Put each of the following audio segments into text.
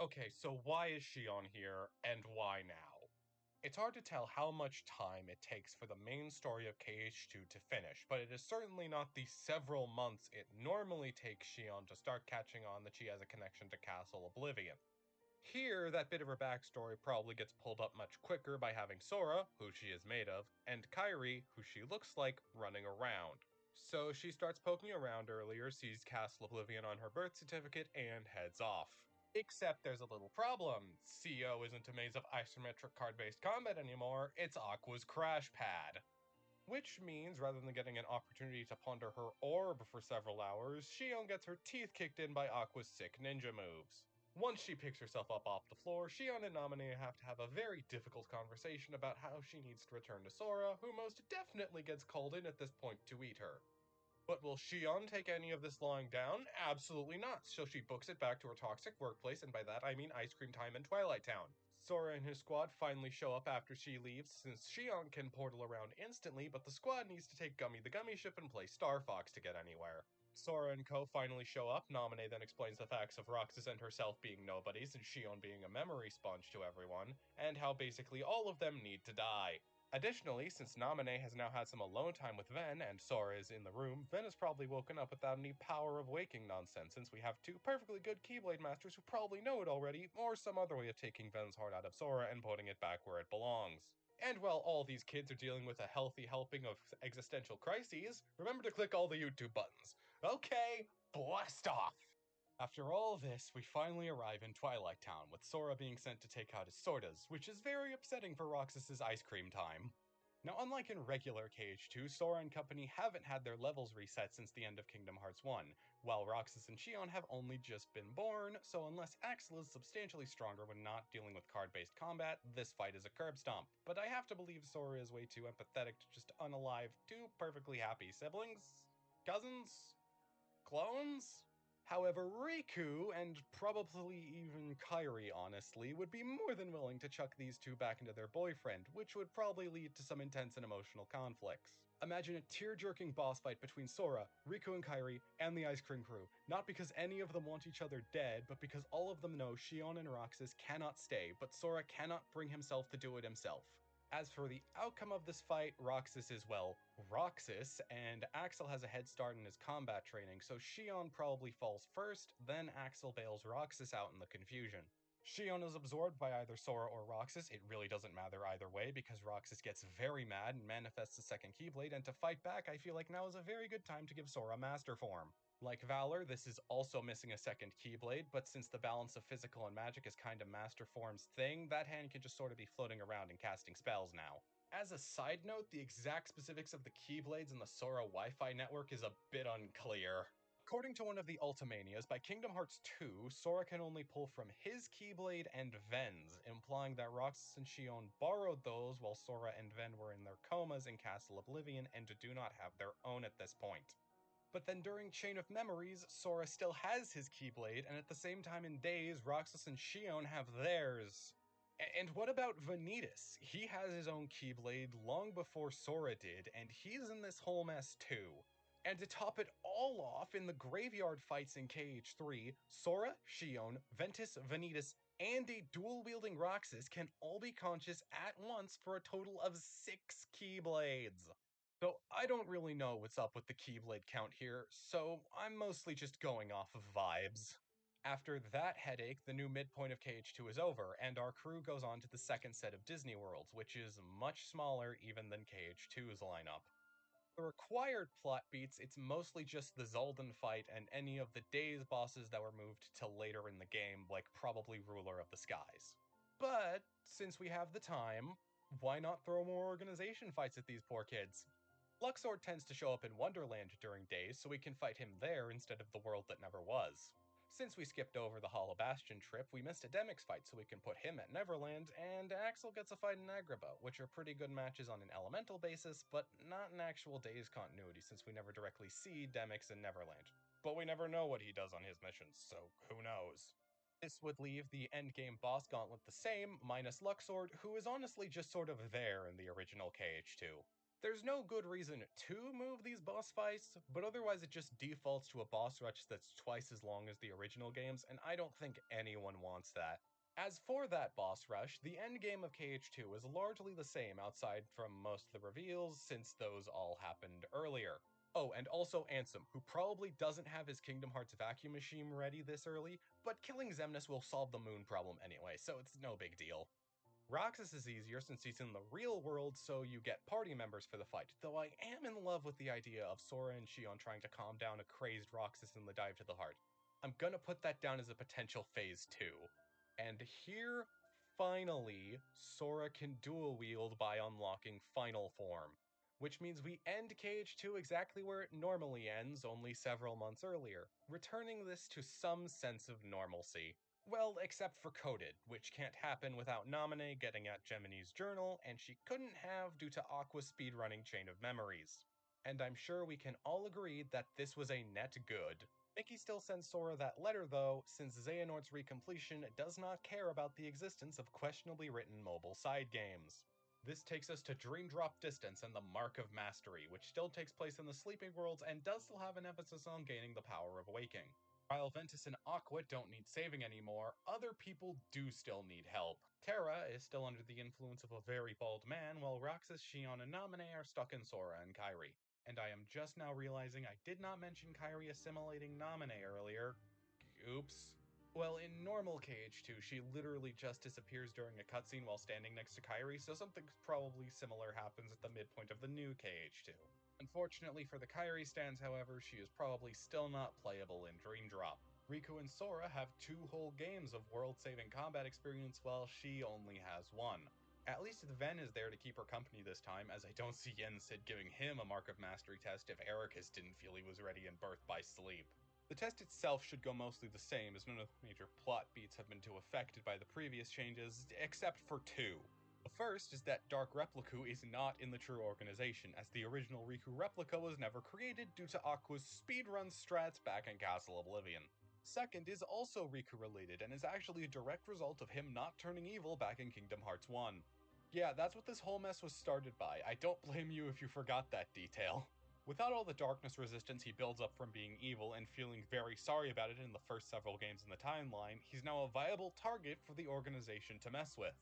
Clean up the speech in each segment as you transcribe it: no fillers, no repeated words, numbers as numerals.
Okay, so why is she on here, and why now? It's hard to tell how much time it takes for the main story of KH2 to finish, but it is certainly not the several months it normally takes Shion to start catching on that she has a connection to Castle Oblivion. Here, that bit of her backstory probably gets pulled up much quicker by having Sora, who she is made of, and Kairi, who she looks like, running around. So she starts poking around earlier, sees Castle Oblivion on her birth certificate, and heads off. Except there's a little problem. CO isn't a maze of isometric card-based combat anymore, it's Aqua's crash pad. Which means, rather than getting an opportunity to ponder her orb for several hours, Shion gets her teeth kicked in by Aqua's sick ninja moves. Once she picks herself up off the floor, Shion and Naminé have to have a very difficult conversation about how she needs to return to Sora, who most definitely gets called in at this point to eat her. But will Shion take any of this lying down? Absolutely not, so she books it back to her toxic workplace, and by that I mean ice cream time in Twilight Town. Sora and his squad finally show up after she leaves, since Shion can portal around instantly, but the squad needs to take Gummy the Gummy Ship and play Star Fox to get anywhere. Sora and co finally show up, Naminé then explains the facts of Roxas and herself being nobodies, and Shion being a memory sponge to everyone, and how basically all of them need to die. Additionally, since Naminé has now had some alone time with Ven, and Sora is in the room, Ven has probably woken up without any power of waking nonsense, since we have two perfectly good Keyblade Masters who probably know it already, or some other way of taking Ven's heart out of Sora and putting it back where it belongs. And while all these kids are dealing with a healthy helping of existential crises, remember to click all the YouTube buttons. Okay, blast off! After all this, we finally arrive in Twilight Town, with Sora being sent to take out his Sortas, which is very upsetting for Roxas's ice cream time. Now, unlike in regular KH2, Sora and company haven't had their levels reset since the end of Kingdom Hearts 1, while Roxas and Shion have only just been born, so unless Axel is substantially stronger when not dealing with card-based combat, this fight is a curb stomp. But I have to believe Sora is way too empathetic to just unalive two perfectly happy siblings? Cousins? Clones? However, Riku, and probably even Kairi, honestly, would be more than willing to chuck these two back into their boyfriend, which would probably lead to some intense and emotional conflicts. Imagine a tear-jerking boss fight between Sora, Riku and Kairi, and the Ice Cream Crew, not because any of them want each other dead, but because all of them know Shion and Roxas cannot stay, but Sora cannot bring himself to do it himself. As for the outcome of this fight, Roxas is, well, Roxas, and Axel has a head start in his combat training, so Shion probably falls first, then Axel bails Roxas out in the confusion. Shion is absorbed by either Sora or Roxas, it really doesn't matter either way, because Roxas gets very mad and manifests a second Keyblade, and to fight back, I feel like now is a very good time to give Sora Master Form. Like Valor, this is also missing a second Keyblade, but since the balance of physical and magic is kinda Master Form's thing, that hand can just sort of be floating around and casting spells now. As a side note, the exact specifics of the Keyblades in the Sora Wi-Fi network is a bit unclear. According to one of the Ultimanias, by Kingdom Hearts 2, Sora can only pull from his Keyblade and Ven's, implying that Roxas and Shion borrowed those while Sora and Ven were in their comas in Castle Oblivion and do not have their own at this point. But then during Chain of Memories, Sora still has his Keyblade, and at the same time in Days, Roxas and Shion have theirs. And what about Vanitas? He has his own Keyblade long before Sora did, and he's in this whole mess too. And to top it all off, in the graveyard fights in KH3, Sora, Shion, Ventus, Vanitas, and a dual-wielding Roxas can all be conscious at once for a total of 6 Keyblades. So I don't really know what's up with the Keyblade count here, so I'm mostly just going off of vibes. After that headache, the new midpoint of KH2 is over, and our crew goes on to the second set of Disney Worlds, which is much smaller even than KH2's lineup. The required plot beats, it's mostly just the Zoldan fight and any of the Days bosses that were moved to later in the game, like probably Ruler of the Skies. But, since we have the time, why not throw more organization fights at these poor kids? Luxord tends to show up in Wonderland during Days, so we can fight him there instead of the world that never was. Since we skipped over the Hollow Bastion trip, we missed a Demyx fight, so we can put him at Neverland, and Axel gets a fight in Agrabah, which are pretty good matches on an elemental basis, but not in actual Days continuity, since we never directly see Demyx in Neverland. But we never know what he does on his missions, so who knows? This would leave the endgame boss gauntlet the same, minus Luxord, who is honestly just sort of there in the original KH2. There's no good reason to move these boss fights, but otherwise it just defaults to a boss rush that's twice as long as the original games, and I don't think anyone wants that. As for that boss rush, the endgame of KH2 is largely the same outside from most of the reveals, since those all happened earlier. Oh, and also Ansem, who probably doesn't have his Kingdom Hearts vacuum machine ready this early, but killing Xemnas will solve the moon problem anyway, so it's no big deal. Roxas is easier since he's in the real world, so you get party members for the fight, though I am in love with the idea of Sora and Xion trying to calm down a crazed Roxas in the Dive to the Heart. I'm gonna put that down as a potential phase 2. And here, finally, Sora can dual wield by unlocking Final Form, which means we end KH2 exactly where it normally ends, only several months earlier, returning this to some sense of normalcy. Well, except for Coded, which can't happen without Naminé getting at Gemini's journal, and she couldn't have due to Aqua's speedrunning Chain of Memories. And I'm sure we can all agree that this was a net good. Mickey still sends Sora that letter though, since Xehanort's recompletion does not care about the existence of questionably written mobile side games. This takes us to Dream Drop Distance and the Mark of Mastery, which still takes place in the Sleeping Worlds and does still have an emphasis on gaining the power of waking. While Ventus and Aqua don't need saving anymore, other people do still need help. Terra is still under the influence of a very bald man, while Roxas, Xion, and Naminé are stuck in Sora and Kairi. And I am just now realizing I did not mention Kairi assimilating Naminé earlier. Oops. Well, in normal KH2, she literally just disappears during a cutscene while standing next to Kairi, so something probably similar happens at the midpoint of the new KH2. Unfortunately for the Kairi stands, however, she is probably still not playable in Dream Drop. Riku and Sora have 2 whole games of world-saving combat experience while she only has 1. At least Ven is there to keep her company this time, as I don't see Yensid giving him a Mark of Mastery test if Ericus didn't feel he was ready in Birth by Sleep. The test itself should go mostly the same, as none of the major plot beats have been too affected by the previous changes, except for 2. The first is that Dark Repliku is not in the true organization, as the original Riku replica was never created due to Aqua's speedrun strats back in Castle Oblivion. Second is also Riku related, and is actually a direct result of him not turning evil back in Kingdom Hearts 1. Yeah, that's what this whole mess was started by. I don't blame you if you forgot that detail. Without all the darkness resistance he builds up from being evil and feeling very sorry about it in the first several games in the timeline, he's now a viable target for the organization to mess with.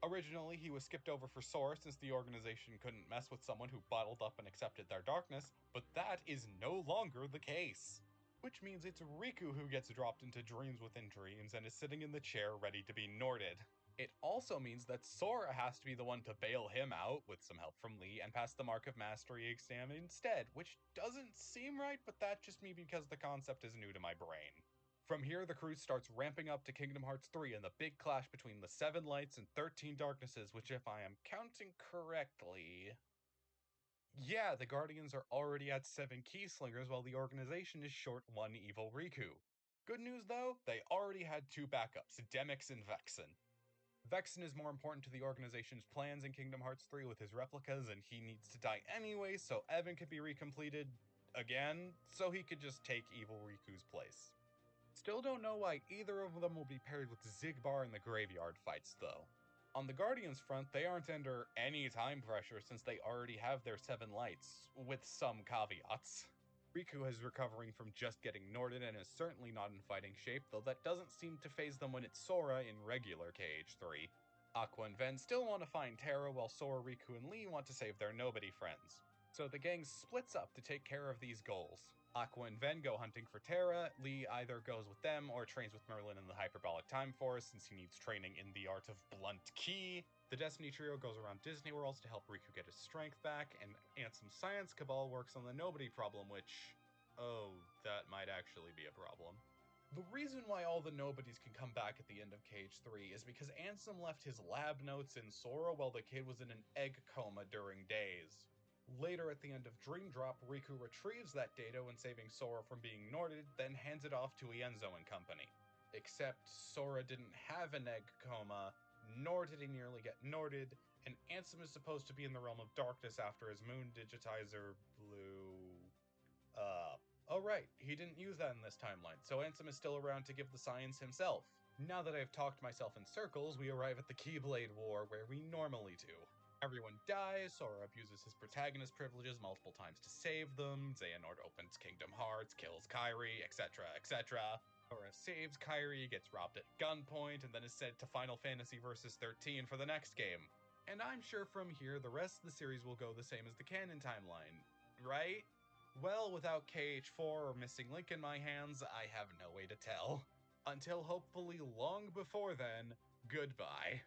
Originally, he was skipped over for Sora since the organization couldn't mess with someone who bottled up and accepted their darkness, but that is no longer the case. Which means it's Riku who gets dropped into Dreams Within Dreams and is sitting in the chair ready to be Norded. It also means that Sora has to be the one to bail him out, with some help from Lee, and pass the Mark of Mastery exam instead, which doesn't seem right, but that's just me because the concept is new to my brain. From here, the crew starts ramping up to Kingdom Hearts 3 and the big clash between the 7 Lights and 13 Darknesses, which if I am counting correctly... Yeah, the Guardians are already at 7 Keyslingers while the organization is short 1 Evil Riku. Good news though, they already had 2 backups, Demyx and Vexen. Vexen is more important to the organization's plans in Kingdom Hearts 3 with his replicas, and he needs to die anyway, so Evan could be recompleted again, so he could just take Evil Riku's place. Still don't know why either of them will be paired with Xigbar in the graveyard fights, though. On the Guardians front, they aren't under any time pressure since they already have their 7 lights, with some caveats. Riku is recovering from just getting Norded and is certainly not in fighting shape, though that doesn't seem to phase them when it's Sora in regular KH3. Aqua and Ven still want to find Terra, while Sora, Riku, and Lee want to save their nobody friends. So the gang splits up to take care of these goals. Aqua and Ven go hunting for Terra, Lee either goes with them or trains with Merlin in the Hyperbolic Time Forest since he needs training in the art of Blunt Ki. The Destiny Trio goes around Disney Worlds to help Riku get his strength back, and Ansem Science Cabal works on the Nobody problem, which... oh, that might actually be a problem. The reason why all the Nobodies can come back at the end of KH3 is because Ansem left his lab notes in Sora while the kid was in an egg coma during days. Later at the end of Dream Drop, Riku retrieves that data when saving Sora from being Norded, then hands it off to Ienzo and company. Except Sora didn't have an egg coma, nor did he nearly get Norded, and Ansem is supposed to be in the realm of darkness after his moon digitizer blew up. Oh right, he didn't use that in this timeline, so Ansem is still around to give the science himself. Now that I've talked myself in circles, we arrive at the Keyblade War where we normally do. Everyone dies, Sora abuses his protagonist privileges multiple times to save them, Xehanort opens Kingdom Hearts, kills Kairi, etc., etc. Sora saves Kairi, gets robbed at gunpoint, and then is sent to Final Fantasy Versus 13 for the next game. And I'm sure from here the rest of the series will go the same as the canon timeline, right? Well, without KH4 or Missing Link in my hands, I have no way to tell. Until hopefully long before then, goodbye.